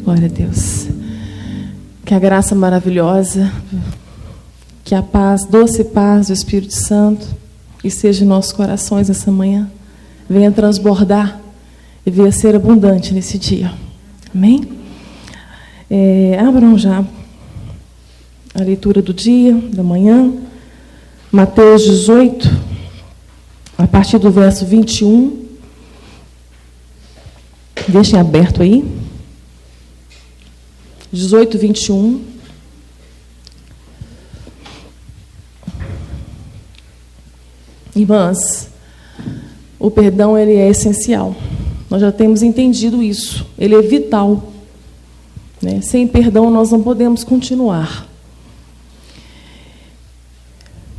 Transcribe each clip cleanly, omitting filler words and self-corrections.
Glória a Deus. Que a graça maravilhosa, que a paz, doce paz do Espírito Santo, esteja em nossos corações essa manhã, venha transbordar e venha ser abundante nesse dia. Amém? Abram já a leitura do dia, da manhã, Mateus 18, a partir do verso 21. Deixem aberto aí. 18, 21. Irmãs, o perdão ele é essencial. Nós já temos entendido isso. Ele é vital. Né? Sem perdão nós não podemos continuar.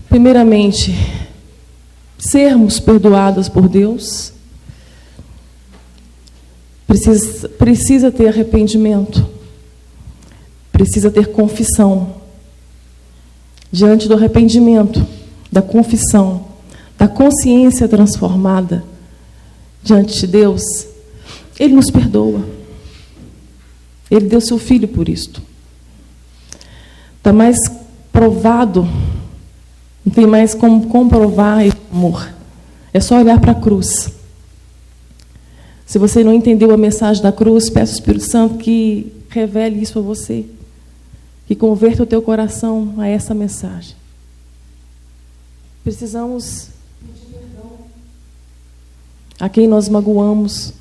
Primeiramente, sermos perdoadas por Deus precisa ter arrependimento. Precisa ter confissão. Diante do arrependimento, da confissão, da consciência transformada diante de Deus, Ele nos perdoa. Ele deu seu Filho por isto. Está mais provado, não tem mais como comprovar esse amor. É só olhar para a cruz. Se você não entendeu a mensagem da cruz, peço ao Espírito Santo que revele isso a você. Que converta o teu coração a essa mensagem. Precisamos pedir perdão a quem nós magoamos,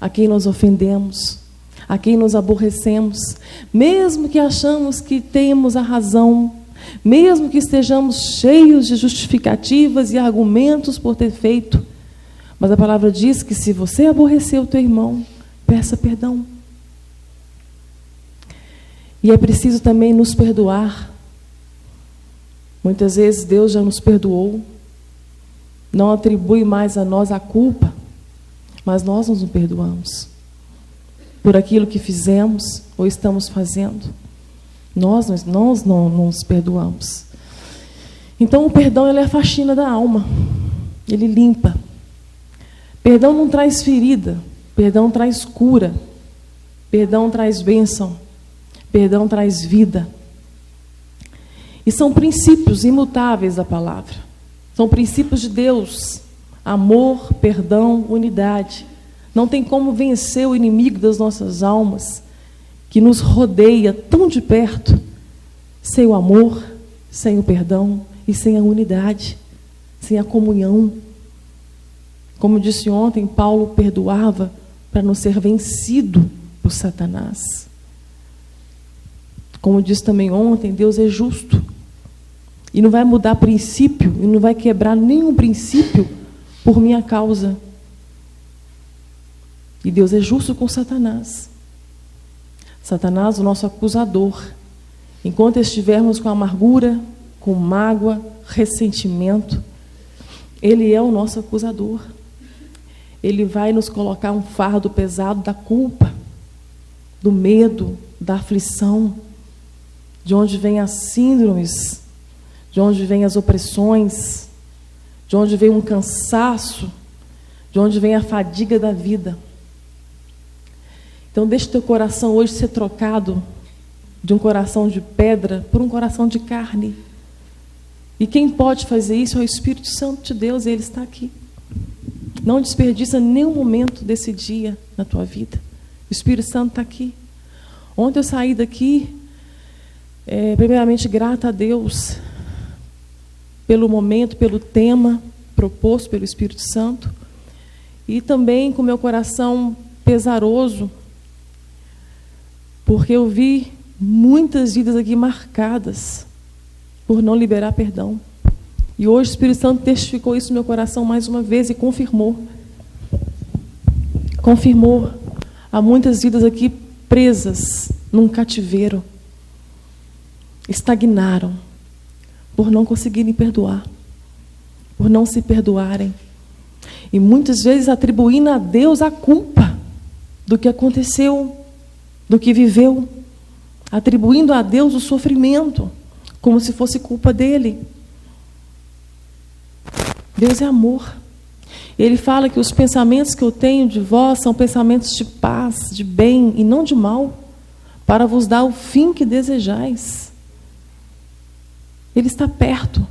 a quem nós ofendemos, a quem nos aborrecemos, mesmo que achamos que temos a razão, mesmo que estejamos cheios de justificativas e argumentos por ter feito. Mas a palavra diz que se você aborreceu o teu irmão, peça perdão. E é preciso também nos perdoar. Muitas vezes Deus já nos perdoou, não atribui mais a nós a culpa, mas nós nos perdoamos por aquilo que fizemos ou estamos fazendo. Nós não nos perdoamos. Então o perdão ele é a faxina da alma, ele limpa. Perdão não traz ferida, perdão traz cura, perdão traz bênção. Perdão traz vida. E são princípios imutáveis da palavra. São princípios de Deus. Amor, perdão, unidade. Não tem como vencer o inimigo das nossas almas, que nos rodeia tão de perto, sem o amor, sem o perdão e sem a unidade, sem a comunhão. Como disse ontem, Paulo perdoava para não ser vencido por Satanás. Como disse também ontem, Deus é justo. E não vai mudar princípio, e não vai quebrar nenhum princípio por minha causa. E Deus é justo com Satanás. Satanás, o nosso acusador. Enquanto estivermos com amargura, com mágoa, ressentimento, ele é o nosso acusador. Ele vai nos colocar um fardo pesado da culpa, do medo, da aflição, de onde vêm as síndromes, de onde vêm as opressões, de onde vem um cansaço, de onde vem a fadiga da vida. Então deixe teu coração hoje ser trocado de um coração de pedra por um coração de carne. E quem pode fazer isso é o Espírito Santo de Deus, e Ele está aqui. Não desperdiça nenhum momento desse dia na tua vida. O Espírito Santo está aqui. Ontem eu saí daqui, primeiramente grata a Deus pelo momento, pelo tema proposto pelo Espírito Santo, e também com meu coração pesaroso, porque eu vi muitas vidas aqui marcadas por não liberar perdão. E hoje o Espírito Santo testificou isso no meu coração mais uma vez e confirmou. Há muitas vidas aqui presas num cativeiro. Estagnaram por não conseguirem perdoar, por não se perdoarem. E muitas vezes atribuindo a Deus a culpa do que aconteceu, do que viveu. Atribuindo a Deus o sofrimento, como se fosse culpa dele. Deus é amor. Ele fala que os pensamentos que eu tenho de vós são pensamentos de paz, de bem e não de mal, para vos dar o fim que desejais. Ele está perto.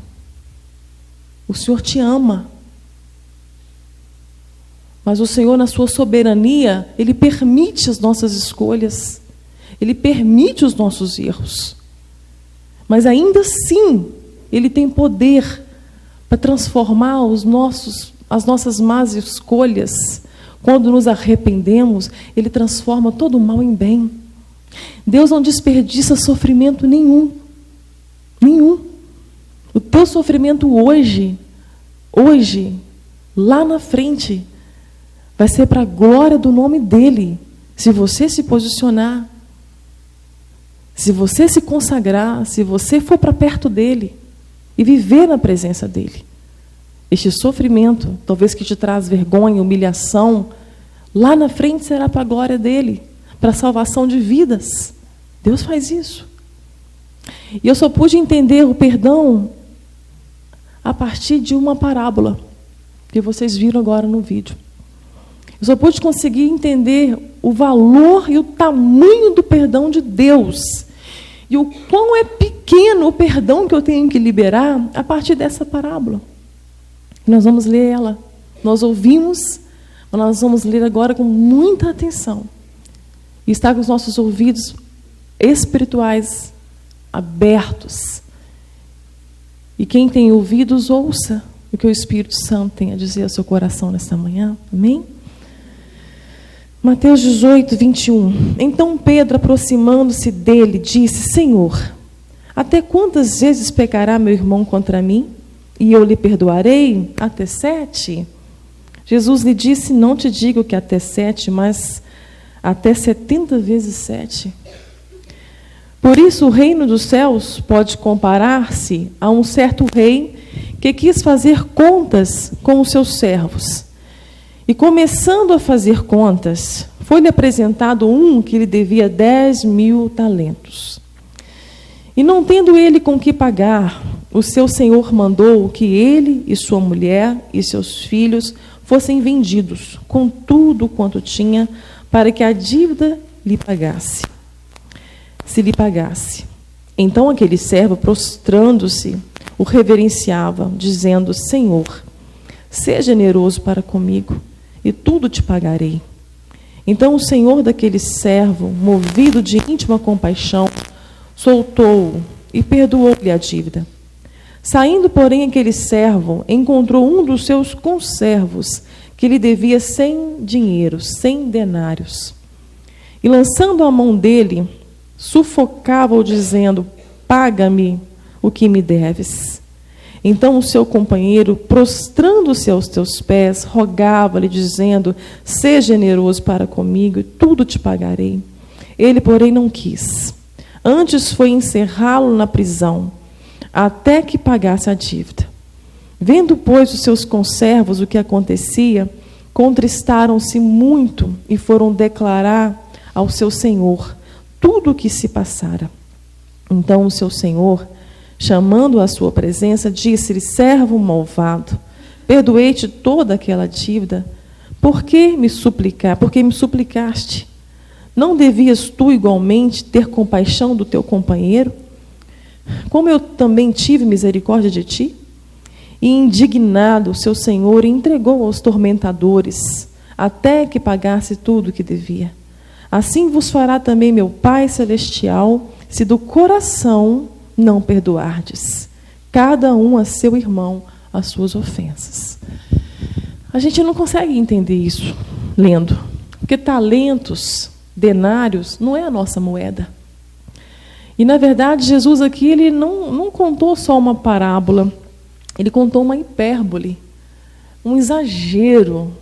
O Senhor te ama. Mas o Senhor, na sua soberania, Ele permite as nossas escolhas. Ele permite os nossos erros. Mas ainda assim, Ele tem poder para transformar as nossas más escolhas. Quando nos arrependemos, Ele transforma todo o mal em bem. Deus não desperdiça sofrimento nenhum. Nenhum. O teu sofrimento hoje, lá na frente, vai ser para a glória do nome dEle. Se você se posicionar, se você se consagrar, se você for para perto dEle e viver na presença dEle. Este sofrimento, talvez que te traz vergonha, humilhação, lá na frente será para a glória dEle, para a salvação de vidas. Deus faz isso. E eu só pude entender o perdão a partir de uma parábola que vocês viram agora no vídeo. Eu só pude conseguir entender o valor e o tamanho do perdão de Deus. E o quão é pequeno o perdão que eu tenho que liberar a partir dessa parábola. Nós vamos ler ela. Nós ouvimos, mas nós vamos ler agora com muita atenção. E estar com os nossos ouvidos espirituais abertos. E quem tem ouvidos, ouça o que o Espírito Santo tem a dizer ao seu coração nesta manhã. Amém? Mateus 18, 21. Então Pedro, aproximando-se dele, disse: Senhor, até quantas vezes pecará meu irmão contra mim, e eu lhe perdoarei? Até 7? Jesus lhe disse: não te digo que até 7, mas até 70 vezes 7. Por isso o reino dos céus pode comparar-se a um certo rei que quis fazer contas com os seus servos. E começando a fazer contas, foi-lhe apresentado um que lhe devia 10.000 talentos. E não tendo ele com que pagar, o seu senhor mandou que ele e sua mulher e seus filhos fossem vendidos, com tudo quanto tinha, para que a dívida lhe pagasse. Se lhe pagasse. Então aquele servo, prostrando-se, o reverenciava, dizendo: Senhor, seja generoso para comigo, e tudo te pagarei. Então o senhor daquele servo, movido de íntima compaixão, soltou-o e perdoou-lhe a dívida. Saindo, porém, aquele servo encontrou um dos seus conservos que lhe devia 100 dinheiros, 100 denários. E lançando a mão dele, sufocava-o, dizendo: paga-me o que me deves. Então o seu companheiro, prostrando-se aos teus pés, rogava-lhe, dizendo: seja generoso para comigo, e tudo te pagarei. Ele, porém, não quis. Antes foi encerrá-lo na prisão, até que pagasse a dívida. Vendo, pois, os seus conservos o que acontecia, contristaram-se muito e foram declarar ao seu senhor tudo o que se passara. Então o seu senhor, chamando-o à sua presença, disse-lhe: servo malvado, perdoei-te toda aquela dívida, por que me suplicaste? Não devias tu igualmente ter compaixão do teu companheiro, como eu também tive misericórdia de ti? E indignado, seu senhor entregou aos tormentadores, até que pagasse tudo o que devia. Assim vos fará também meu Pai Celestial, se do coração não perdoardes, cada um a seu irmão as suas ofensas. A gente não consegue entender isso lendo, porque talentos, denários, não é a nossa moeda. E, na verdade, Jesus aqui ele não contou só uma parábola, ele contou uma hipérbole, um exagero,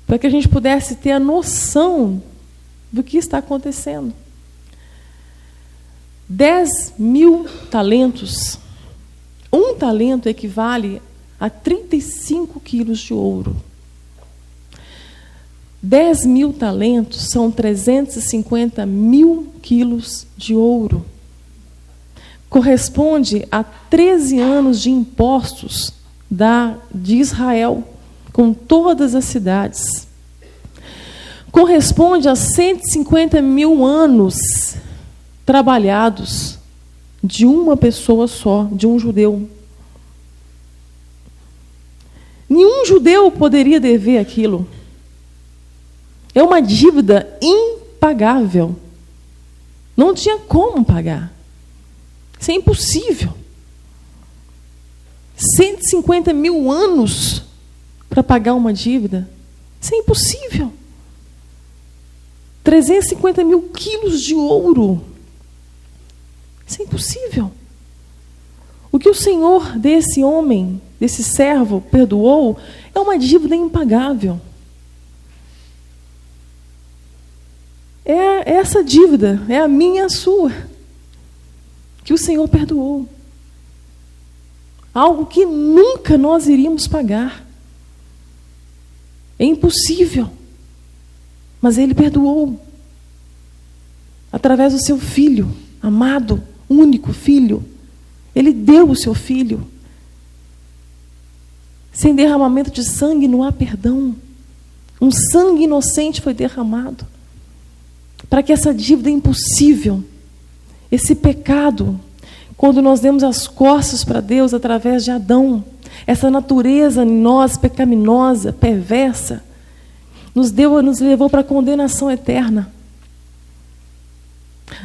para que a gente pudesse ter a noção do que está acontecendo. 10.000 talentos. Um talento equivale a 35 quilos de ouro. 10.000 talentos são 350.000 quilos de ouro. Corresponde a 13 anos de impostos de Israel, com todas as cidades. corresponde a 150 mil anos trabalhados de uma pessoa só, de um judeu. Nenhum judeu poderia dever aquilo. É uma dívida impagável. Não tinha como pagar. Isso é impossível. 150 mil anos para pagar uma dívida. Isso é impossível. 350 mil quilos de ouro. Isso é impossível. O que o Senhor desse homem, desse servo, perdoou, é uma dívida impagável. É essa dívida, é a minha e a sua, que o Senhor perdoou. Algo que nunca nós iríamos pagar. É impossível. Mas Ele perdoou. Através do seu Filho, amado, único Filho. Ele deu o seu Filho. Sem derramamento de sangue não há perdão. Um sangue inocente foi derramado. Para que essa dívida impossível, esse pecado, quando nós demos as costas para Deus através de Adão, essa natureza em nós, pecaminosa, perversa, nos levou para a condenação eterna.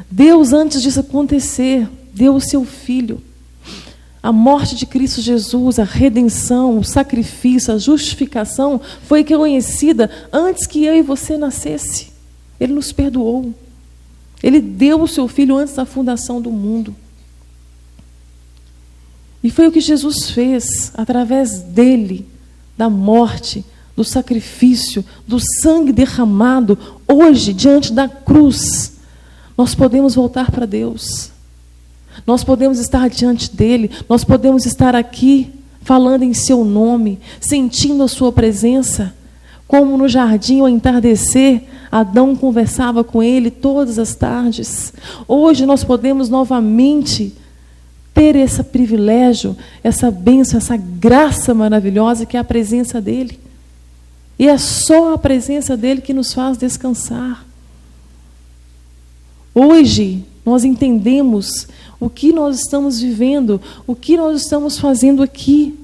Deus, antes disso acontecer, deu o seu Filho. A morte de Cristo Jesus, a redenção, o sacrifício, a justificação foi conhecida antes que eu e você nascesse. Ele nos perdoou. Ele deu o seu Filho antes da fundação do mundo. E foi o que Jesus fez, através dele, da morte, do sacrifício, do sangue derramado. Hoje, diante da cruz, nós podemos voltar para Deus. Nós podemos estar diante dele. Nós podemos estar aqui, falando em seu nome, sentindo a sua presença. Como no jardim, ao entardecer, Adão conversava com ele todas as tardes. Hoje nós podemos novamente ter esse privilégio, essa bênção, essa graça maravilhosa que é a presença dele. E é só a presença dele que nos faz descansar. Hoje nós entendemos o que nós estamos vivendo, o que nós estamos fazendo aqui.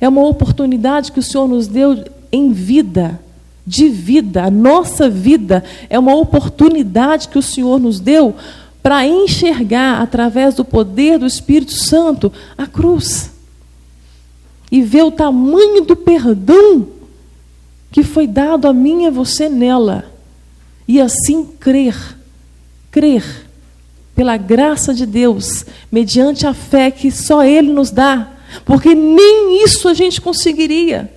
É uma oportunidade que o Senhor nos deu em vida, de vida. A nossa vida é uma oportunidade que o Senhor nos deu para enxergar, através do poder do Espírito Santo, a cruz. E ver o tamanho do perdão que foi dado a mim e a você nela. E assim crer pela graça de Deus, mediante a fé que só Ele nos dá, porque nem isso a gente conseguiria.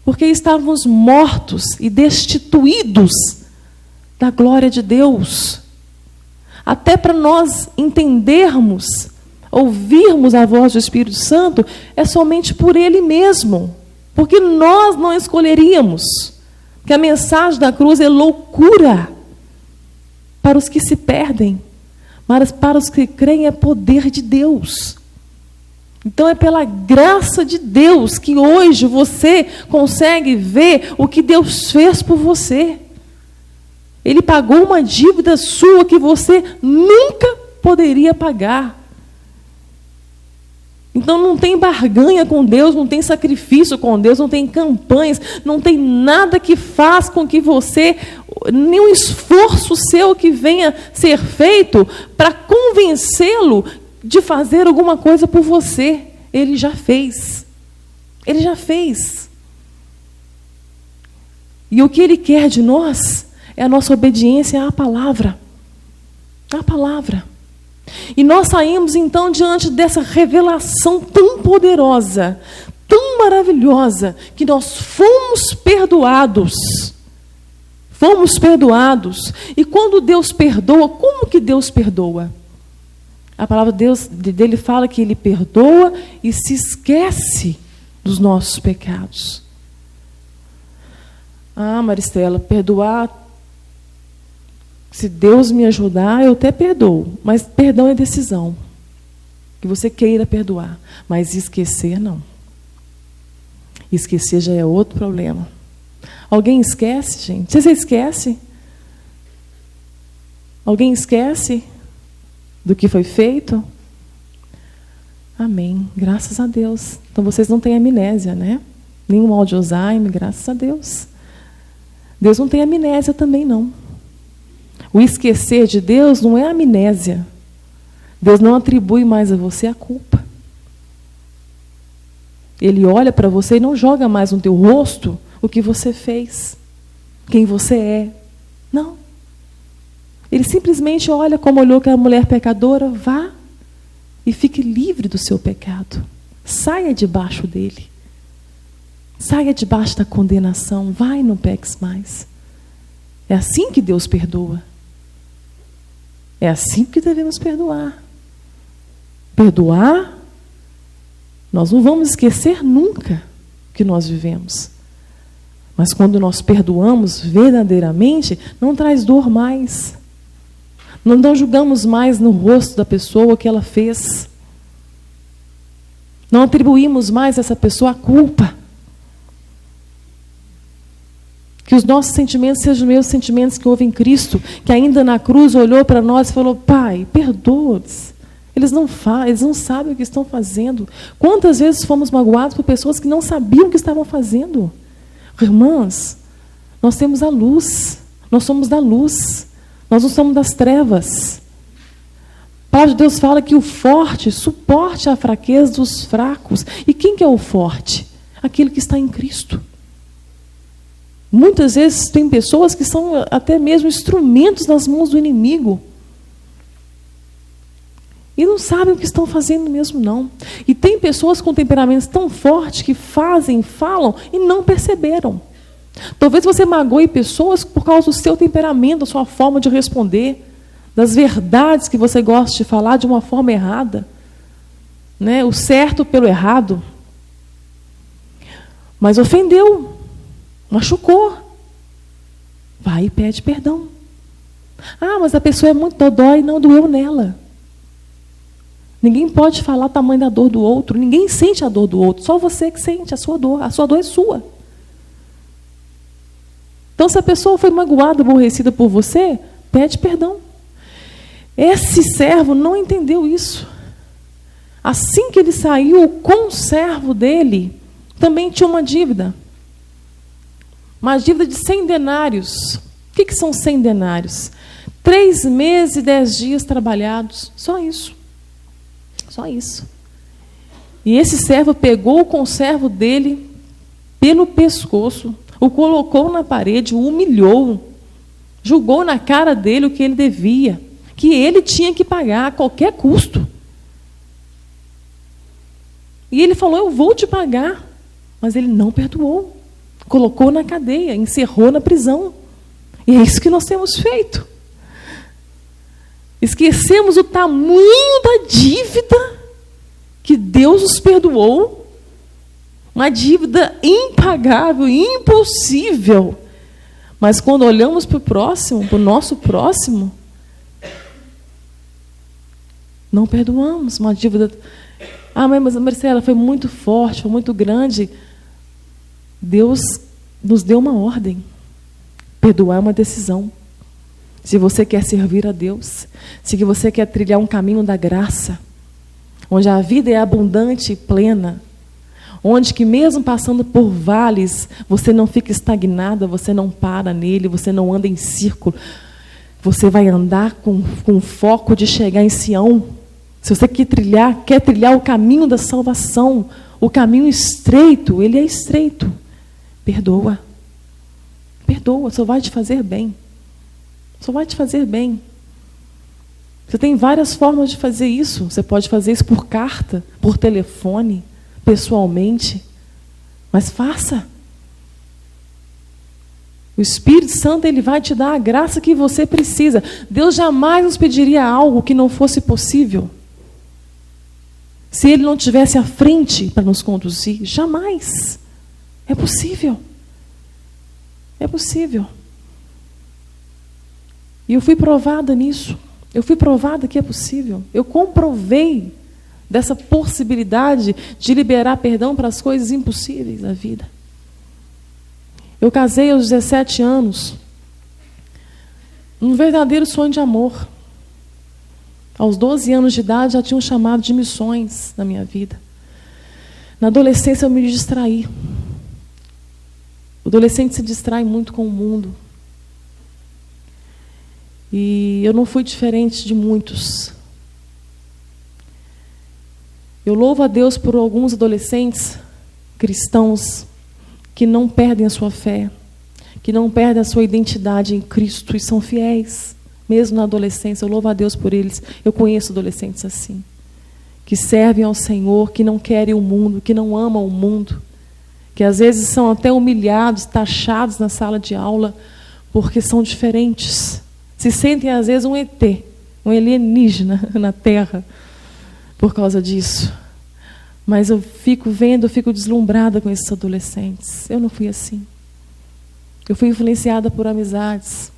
Porque estávamos mortos e destituídos da glória de Deus. Até para nós entendermos, ouvirmos a voz do Espírito Santo, é somente por Ele mesmo. Porque nós não escolheríamos. Que a mensagem da cruz é loucura para os que se perdem, mas para os que creem é poder de Deus. Então é pela graça de Deus que hoje você consegue ver o que Deus fez por você. Ele pagou uma dívida sua que você nunca poderia pagar. Então não tem barganha com Deus, não tem sacrifício com Deus, não tem campanhas, não tem nada que faz com que você, nenhum esforço seu que venha ser feito para convencê-lo de fazer alguma coisa por você. Ele já fez. Ele já fez. E o que Ele quer de nós é a nossa obediência à palavra. À palavra. E nós saímos então diante dessa revelação tão poderosa, tão maravilhosa, que nós fomos perdoados. Fomos perdoados. E quando Deus perdoa, como que Deus perdoa? A palavra dele fala que Ele perdoa e se esquece dos nossos pecados. Ah, Maristela, perdoar, se Deus me ajudar, eu até perdoo. Mas perdão é decisão. Que você queira perdoar. Mas esquecer, não. Esquecer já é outro problema. Alguém esquece, gente? Você esquece? Alguém esquece do que foi feito? Amém. Graças a Deus. Então vocês não têm amnésia, né? Nenhum mal de Alzheimer, graças a Deus. Deus não tem amnésia também, não. O esquecer de Deus não é amnésia. Deus não atribui mais a você a culpa. Ele olha para você e não joga mais no teu rosto o que você fez, quem você é. Não. Ele simplesmente olha como olhou aquela mulher pecadora, vá e fique livre do seu pecado. Saia debaixo dele. Saia debaixo da condenação. Vai, não peques mais. É assim que Deus perdoa. É assim que devemos perdoar. Perdoar, nós não vamos esquecer nunca o que nós vivemos. Mas quando nós perdoamos verdadeiramente, não traz dor mais. Não julgamos mais no rosto da pessoa o que ela fez. Não atribuímos mais a essa pessoa a culpa. Que os nossos sentimentos sejam os mesmos sentimentos que houve em Cristo, que ainda na cruz olhou para nós e falou: Pai, perdoa-os. Eles não sabem o que estão fazendo. Quantas vezes fomos magoados por pessoas que não sabiam o que estavam fazendo? Irmãs, nós temos a luz. Nós somos da luz. Nós não somos das trevas. A palavra de Deus fala que o forte suporte a fraqueza dos fracos. E quem que é o forte? Aquele que está em Cristo. Muitas vezes tem pessoas que são até mesmo instrumentos nas mãos do inimigo. E não sabem o que estão fazendo mesmo, não. E tem pessoas com temperamentos tão fortes que fazem, falam e não perceberam. Talvez você magoe pessoas por causa do seu temperamento, da sua forma de responder, das verdades que você gosta de falar de uma forma errada, né? O certo pelo errado. Mas ofendeu, machucou. Vai e pede perdão. Ah, mas a pessoa é muito dodói e não doeu nela. Ninguém pode falar o tamanho da dor do outro. Ninguém sente a dor do outro. Só você que sente a sua dor. A sua dor é sua. Então, se a pessoa foi magoada, aborrecida por você, pede perdão. Esse servo não entendeu isso. Assim que ele saiu, o conservo dele também tinha uma dívida. Uma dívida de 100 denários. O que são 100 denários? 3 meses e 10 dias trabalhados. Só isso. Só isso. E esse servo pegou o conservo dele pelo pescoço, o colocou na parede, o humilhou, julgou na cara dele o que ele devia, que ele tinha que pagar a qualquer custo. E ele falou: eu vou te pagar. Mas ele não perdoou. Colocou na cadeia, encerrou na prisão. E é isso que nós temos feito. Esquecemos o tamanho da dívida que Deus nos perdoou. Uma dívida impagável, impossível. Mas quando olhamos para o próximo, para o nosso próximo, não perdoamos. Uma dívida... Ah, mas Marcela, foi muito forte, foi muito grande. Deus nos deu uma ordem. Perdoar é uma decisão. Se você quer servir a Deus, se você quer trilhar um caminho da graça, onde a vida é abundante e plena, onde que mesmo passando por vales, você não fica estagnada, você não para nele, você não anda em círculo, você vai andar com foco de chegar em Sião. Se você quer trilhar o caminho da salvação, o caminho estreito, ele é estreito. Perdoa. Perdoa, só vai te fazer bem. Só vai te fazer bem. Você tem várias formas de fazer isso. Você pode fazer isso por carta, por telefone, pessoalmente. Mas faça. O Espírito Santo, ele vai te dar a graça que você precisa. Deus jamais nos pediria algo que não fosse possível. Se ele não tivesse à frente para nos conduzir, jamais. É possível. É possível. E eu fui provada nisso. Eu fui provada que é possível. Eu comprovei dessa possibilidade de liberar perdão para as coisas impossíveis da vida. Eu casei aos 17 anos, um verdadeiro sonho de amor. Aos 12 anos de idade já tinha um chamado de missões na minha vida. Na adolescência eu me distraí. O adolescente se distrai muito com o mundo. E eu não fui diferente de muitos. Eu louvo a Deus por alguns adolescentes cristãos que não perdem a sua fé, que não perdem a sua identidade em Cristo e são fiéis, mesmo na adolescência. Eu louvo a Deus por eles. Eu conheço adolescentes assim, que servem ao Senhor, que não querem o mundo, que não amam o mundo, que às vezes são até humilhados, taxados na sala de aula, porque são diferentes. Se sentem, às vezes, um ET, um alienígena na Terra, por causa disso. Mas eu fico vendo, eu fico deslumbrada com esses adolescentes. Eu não fui assim. Eu fui influenciada por amizades.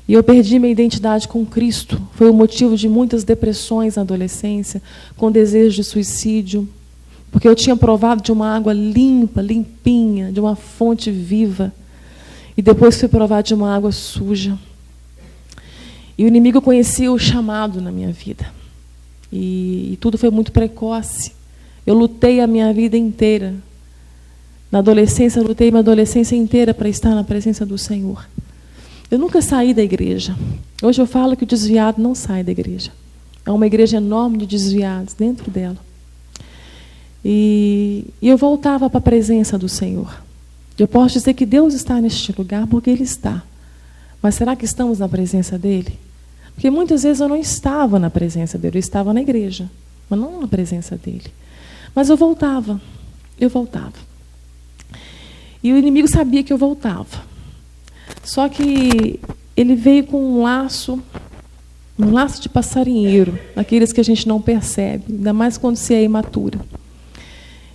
E eu perdi minha identidade com Cristo. Foi o motivo de muitas depressões na adolescência, com desejo de suicídio, porque eu tinha provado de uma água limpa, limpinha, de uma fonte viva, e depois fui provar de uma água suja. E o inimigo conhecia o chamado na minha vida. E tudo foi muito precoce. Eu lutei a minha vida inteira. Na adolescência, eu lutei minha adolescência inteira para estar na presença do Senhor. Eu nunca saí da igreja. Hoje eu falo que o desviado não sai da igreja. É uma igreja enorme de desviados dentro dela. E eu voltava para a presença do Senhor. Eu posso dizer que Deus está neste lugar porque Ele está. Mas será que estamos na presença dEle? Porque muitas vezes eu não estava na presença dEle, eu estava na igreja, mas não na presença dEle. Mas eu voltava. E o inimigo sabia que eu voltava. Só que ele veio com um laço de passarinheiro, aqueles que a gente não percebe, ainda mais quando se é imatura.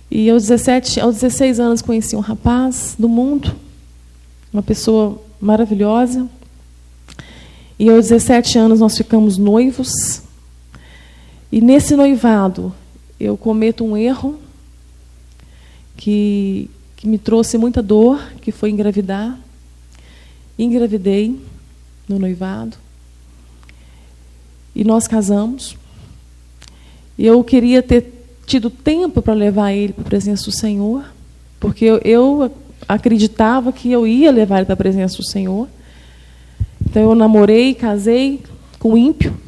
E aos 16 anos conheci um rapaz do mundo, uma pessoa maravilhosa. E aos 17 anos nós ficamos noivos. E nesse noivado eu cometo um erro que me trouxe muita dor, que foi engravidar. Engravidei no noivado. E nós casamos. E eu queria ter tido tempo para levar ele para a presença do Senhor, porque eu acreditava que eu ia levar ele para a presença do Senhor. Então eu namorei, casei com o ímpio,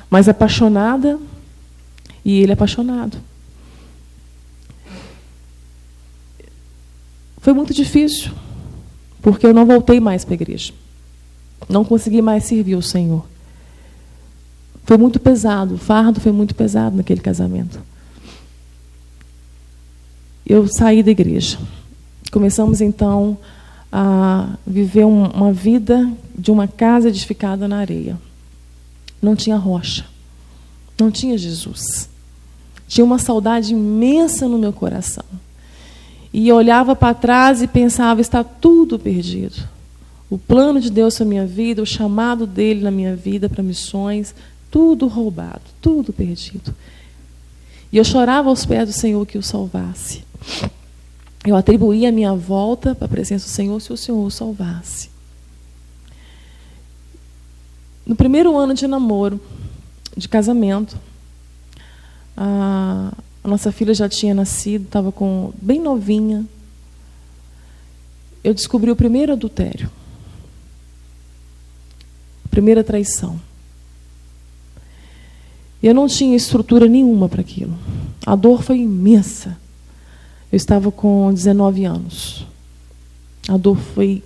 mas apaixonada, e ele apaixonado. Foi muito difícil, porque eu não voltei mais para a igreja. Não consegui mais servir o Senhor. Foi muito pesado, o fardo foi muito pesado naquele casamento. Eu saí da igreja. Começamos, então, a viver uma vida de uma casa edificada na areia. Não tinha rocha. Não tinha Jesus. Tinha uma saudade imensa no meu coração. E eu olhava para trás e pensava, está tudo perdido. O plano de Deus para a minha vida, o chamado dele na minha vida para missões, tudo roubado, tudo perdido. E eu chorava aos pés do Senhor que o salvasse. Eu atribuía a minha volta para a presença do Senhor se o Senhor o salvasse. No primeiro ano de namoro, de casamento, a nossa filha já tinha nascido, estava bem novinha. Eu descobri o primeiro adultério. A primeira traição. Eu não tinha estrutura nenhuma para aquilo. A dor foi imensa. Eu estava com 19 anos. A dor foi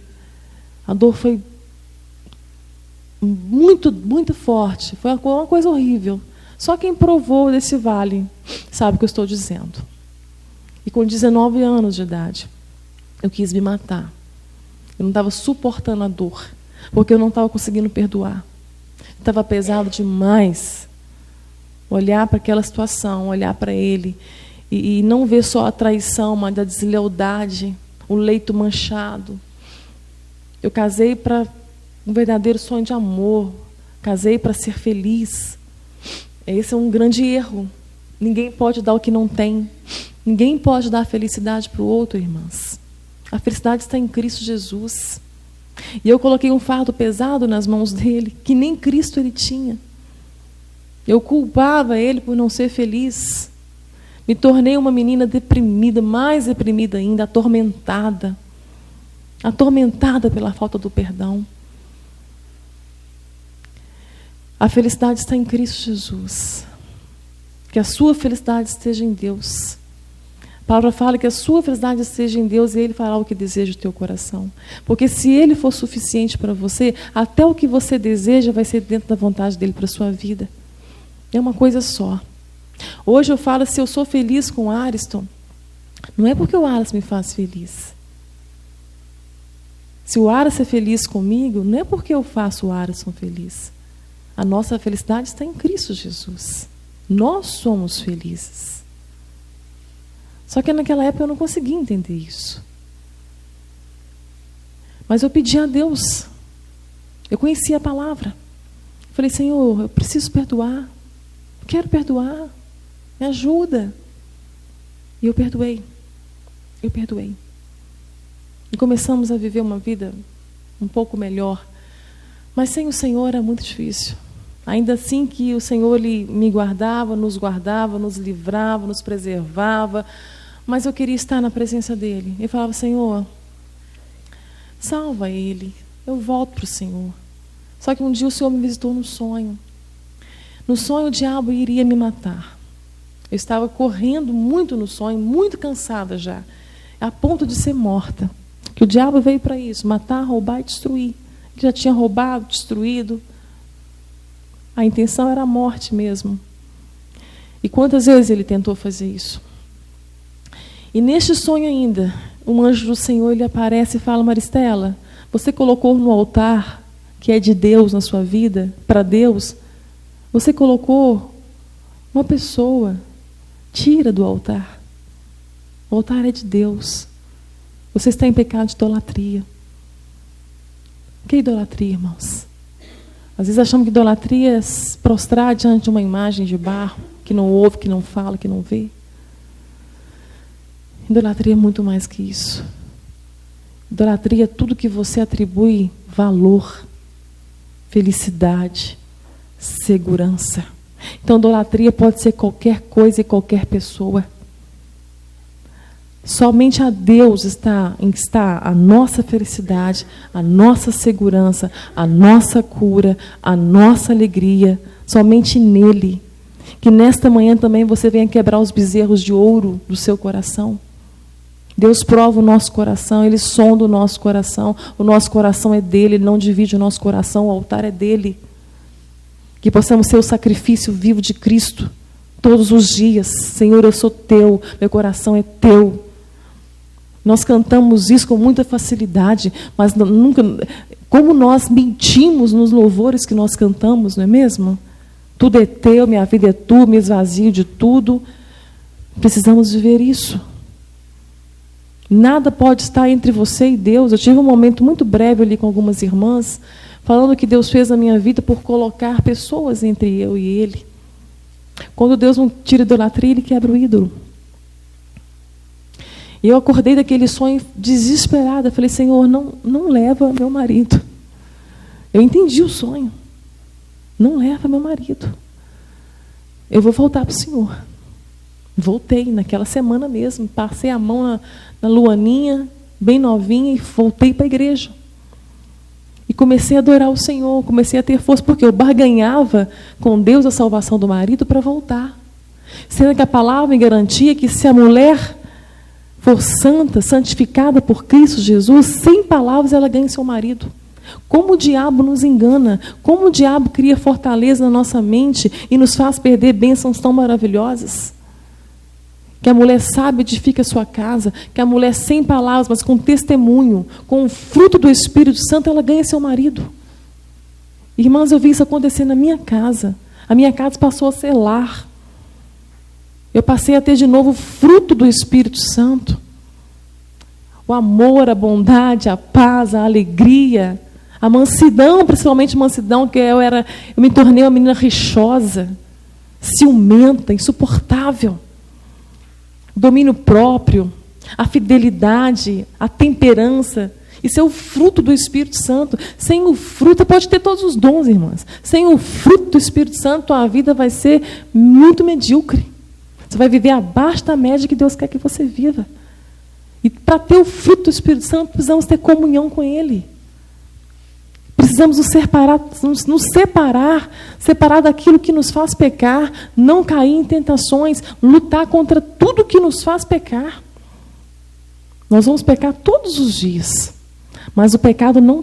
muito, muito forte. Foi uma coisa horrível. Só quem provou desse vale sabe o que eu estou dizendo. E com 19 anos de idade, eu quis me matar. Eu não estava suportando a dor, porque eu não estava conseguindo perdoar. Estava pesado demais. Olhar para aquela situação, olhar para ele e não ver só a traição, mas a deslealdade, o leito manchado. Eu casei para um verdadeiro sonho de amor, casei para ser feliz. Esse é um grande erro. Ninguém pode dar o que não tem. Ninguém pode dar felicidade para o outro, irmãs. A felicidade está em Cristo Jesus. E eu coloquei um fardo pesado nas mãos dele, que nem Cristo ele tinha. Eu culpava ele por não ser feliz. Me tornei uma menina deprimida, mais deprimida ainda, atormentada. Atormentada pela falta do perdão. A felicidade está em Cristo Jesus. Que a sua felicidade esteja em Deus. A palavra fala que a sua felicidade esteja em Deus e Ele fará o que deseja o teu coração. Porque se Ele for suficiente para você, até o que você deseja vai ser dentro da vontade dEle para a sua vida. É uma coisa só. Hoje eu falo, se eu sou feliz com o Ariston, não é porque o Ariston me faz feliz. Se o Ariston é feliz comigo, não é porque eu faço o Ariston feliz. A nossa felicidade está em Cristo Jesus. Nós somos felizes. Só que naquela época eu não conseguia entender isso. Mas eu pedi a Deus. Eu conhecia a palavra. Falei, Senhor, eu preciso perdoar. Quero perdoar. Me ajuda. E eu perdoei. Eu perdoei. E começamos a viver uma vida um pouco melhor. Mas sem o Senhor era muito difícil. Ainda assim que o Senhor Ele me guardava, nos livrava, nos preservava. Mas eu queria estar na presença dEle. Eu falava, Senhor, salva ele. Eu volto para o Senhor. Só que um dia o Senhor me visitou no sonho. No sonho o diabo iria me matar. Eu estava correndo muito no sonho, muito cansada já, a ponto de ser morta. Que o diabo veio para isso, matar, roubar e destruir. Ele já tinha roubado, destruído. A intenção era a morte mesmo. E quantas vezes ele tentou fazer isso? E neste sonho ainda, um anjo do Senhor ele aparece e fala, Maristela, você colocou no altar, que é de Deus na sua vida, para Deus, você colocou uma pessoa, tira do altar. O altar é de Deus. Você está em pecado de idolatria. O que é idolatria, irmãos? Às vezes achamos que idolatria é prostrar diante de uma imagem de barro, que não ouve, que não fala, que não vê. Idolatria é muito mais que isso. Idolatria é tudo que você atribui valor, felicidade, segurança. Então, idolatria pode ser qualquer coisa e qualquer pessoa. Somente a Deus está a nossa felicidade, a nossa segurança, a nossa cura, a nossa alegria. Somente nele. Que nesta manhã também você venha quebrar os bezerros de ouro do seu coração. Deus prova o nosso coração, Ele sonda o nosso coração é dEle, Ele não divide o nosso coração, o altar é dEle. Que possamos ser o sacrifício vivo de Cristo, todos os dias. Senhor, eu sou Teu, meu coração é Teu. Nós cantamos isso com muita facilidade, mas nunca, como nós mentimos nos louvores que nós cantamos, não é mesmo? Tudo é Teu, minha vida é Tua, me esvazio de tudo. Precisamos viver isso. Nada pode estar entre você e Deus. Eu tive um momento muito breve ali com algumas irmãs, falando que Deus fez na minha vida por colocar pessoas entre eu e Ele. Quando Deus não tira a idolatria, Ele quebra o ídolo. E eu acordei daquele sonho desesperada. Falei, Senhor, não leva meu marido. Eu entendi o sonho. Não leva meu marido. Eu vou voltar para o Senhor. Voltei naquela semana mesmo. Passei a mão na Luaninha, bem novinha, e voltei para a igreja. E comecei a adorar o Senhor. Comecei a ter força, porque eu barganhava com Deus a salvação do marido para voltar. Sendo que a palavra me garantia que se a mulher for santa, santificada por Cristo Jesus, sem palavras ela ganha seu marido. Como o diabo nos engana, como o diabo cria fortaleza na nossa mente e nos faz perder bênçãos tão maravilhosas. Que a mulher sábia edifica a sua casa, que a mulher sem palavras, mas com testemunho, com o fruto do Espírito Santo, ela ganha seu marido. Irmãs, eu vi isso acontecer na minha casa. A minha casa passou a ser lar. Eu passei a ter de novo o fruto do Espírito Santo. O amor, a bondade, a paz, a alegria, a mansidão, principalmente mansidão, que eu me tornei uma menina rixosa, ciumenta, insuportável. Domínio próprio. a fidelidade, a temperança. Isso é o fruto do Espírito Santo. Sem o fruto, pode ter todos os dons, irmãs. Sem o fruto do Espírito Santo, a vida vai ser muito medíocre. Você vai viver abaixo da média que Deus quer que você viva. E para ter o fruto do Espírito Santo, precisamos ter comunhão com Ele. Precisamos nos separar daquilo que nos faz pecar, não cair em tentações, lutar contra tudo que nos faz pecar. Nós vamos pecar todos os dias, mas o pecado não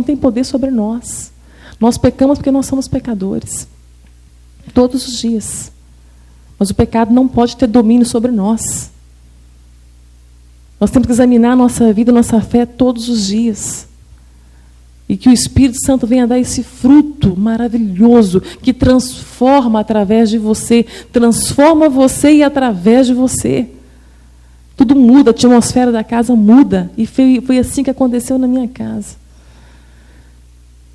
tem poder sobre nós. Nós pecamos porque nós somos pecadores, todos os dias. Mas o pecado não pode ter domínio sobre nós. Nós temos que examinar a nossa vida, a nossa fé todos os dias. E que o Espírito Santo venha dar esse fruto maravilhoso que transforma através de você, transforma você e através de você. Tudo muda, a atmosfera da casa muda. E foi assim que aconteceu na minha casa.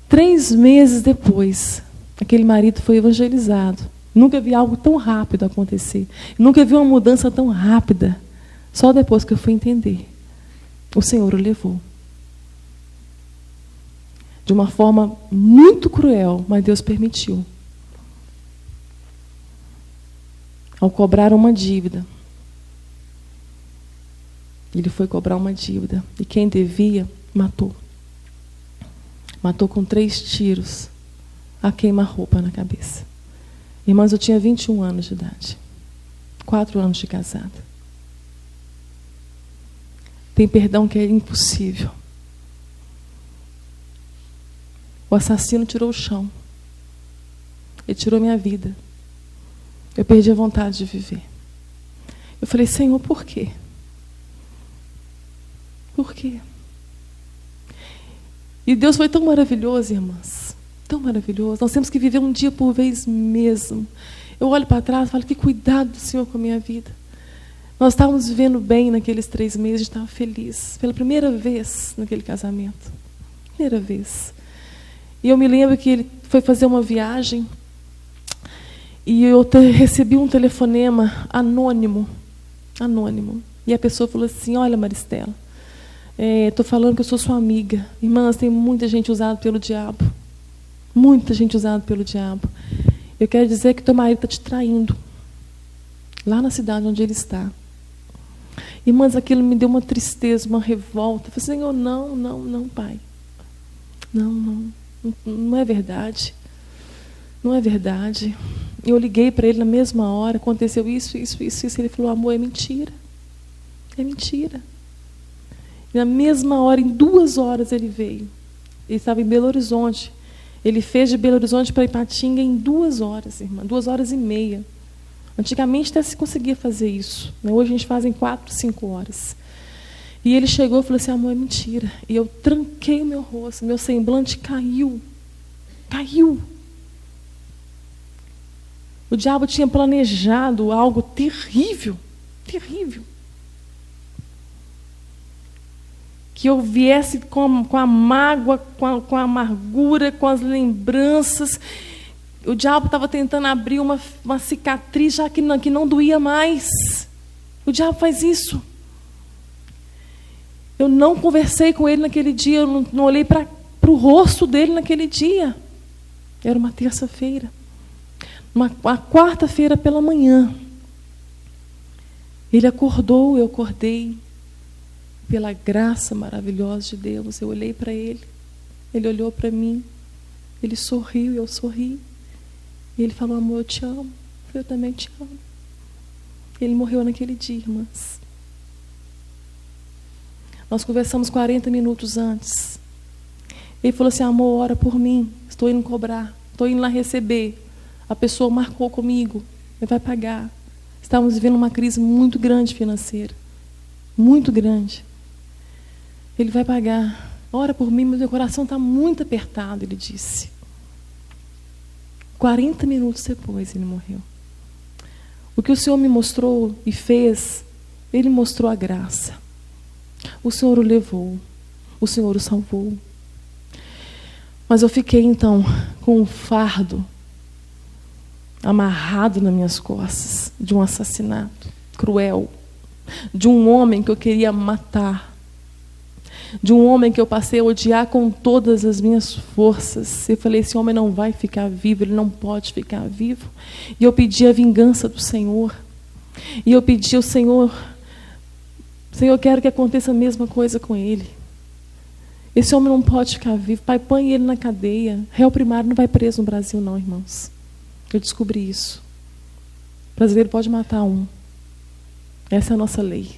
3 meses depois, aquele marido foi evangelizado. Nunca vi algo tão rápido acontecer. Nunca vi uma mudança tão rápida. Só depois que eu fui entender. O Senhor o levou. De uma forma muito cruel, mas Deus permitiu. Ao cobrar uma dívida. Ele foi cobrar uma dívida. E quem devia, matou. Matou com 3 tiros. A queima-roupa na cabeça. Irmãs, eu tinha 21 anos de idade. 4 anos de casada. Tem perdão que é impossível. O assassino tirou o chão. Ele tirou minha vida. Eu perdi a vontade de viver. Eu falei, Senhor, por quê? Por quê? E Deus foi tão maravilhoso, irmãs. Tão maravilhoso. Nós temos que viver um dia por vez mesmo. Eu olho para trás e falo, que cuidado do Senhor com a minha vida. Nós estávamos vivendo bem naqueles 3 meses, a gente estava feliz. Pela primeira vez naquele casamento. Primeira vez. E eu me lembro que ele foi fazer uma viagem e eu recebi um telefonema anônimo. Anônimo. E a pessoa falou assim, olha, Maristela, estou falando que eu sou sua amiga. Irmãs, tem muita gente usada pelo diabo. Muita gente usada pelo diabo. Eu quero dizer que teu marido está te traindo. Lá na cidade onde ele está. Irmãs, aquilo me deu uma tristeza, uma revolta. Eu falei, Senhor, não, Pai. Não é verdade. Não é verdade. Eu liguei para ele na mesma hora, aconteceu isso. Ele falou, amor, é mentira. É mentira. E na mesma hora, em 2 horas ele veio. Ele estava em Belo Horizonte. Ele fez de Belo Horizonte para Ipatinga em 2 horas, irmã. 2 horas e meia. Antigamente até se conseguia fazer isso. Né? Hoje a gente faz em 4, 5 horas. E ele chegou e falou assim, amor, é mentira. E eu tranquei o meu rosto, meu semblante caiu. Caiu. O diabo tinha planejado algo terrível. Terrível. Que eu viesse com a mágoa, com a amargura, com as lembranças. O diabo estava tentando abrir uma cicatriz já que não doía mais. O diabo faz isso. Eu não conversei com ele naquele dia, eu não olhei para o rosto dele naquele dia. Era uma terça-feira. Uma quarta-feira pela manhã. Ele acordou, eu acordei. Pela graça maravilhosa de Deus, eu olhei para ele. Ele olhou para mim. Ele sorriu, eu sorri. E ele falou, amor, eu te amo. Eu também te amo. Ele morreu naquele dia, irmãs. Nós conversamos 40 minutos antes. Ele falou assim, amor, ora por mim. Estou indo cobrar. Estou indo lá receber. A pessoa marcou comigo. Ele vai pagar. Estávamos vivendo uma crise muito grande financeira. Muito grande. Ele vai pagar. Ora por mim, mas meu coração está muito apertado, ele disse. 40 minutos depois ele morreu. O que o Senhor me mostrou e fez, Ele mostrou a graça. O Senhor o levou. O Senhor o salvou. Mas eu fiquei então com um fardo amarrado nas minhas costas de um assassinato cruel. de um homem que eu queria matar, de um homem que eu passei a odiar com todas as minhas forças. Eu falei, esse homem não vai ficar vivo, ele não pode ficar vivo. E eu pedi a vingança do Senhor. E eu pedi ao Senhor, Senhor, eu quero que aconteça a mesma coisa com ele. Esse homem não pode ficar vivo. Pai, põe ele na cadeia. Réu primário não vai preso no Brasil, não, irmãos. Eu descobri isso. O brasileiro pode matar um. Essa é a nossa lei.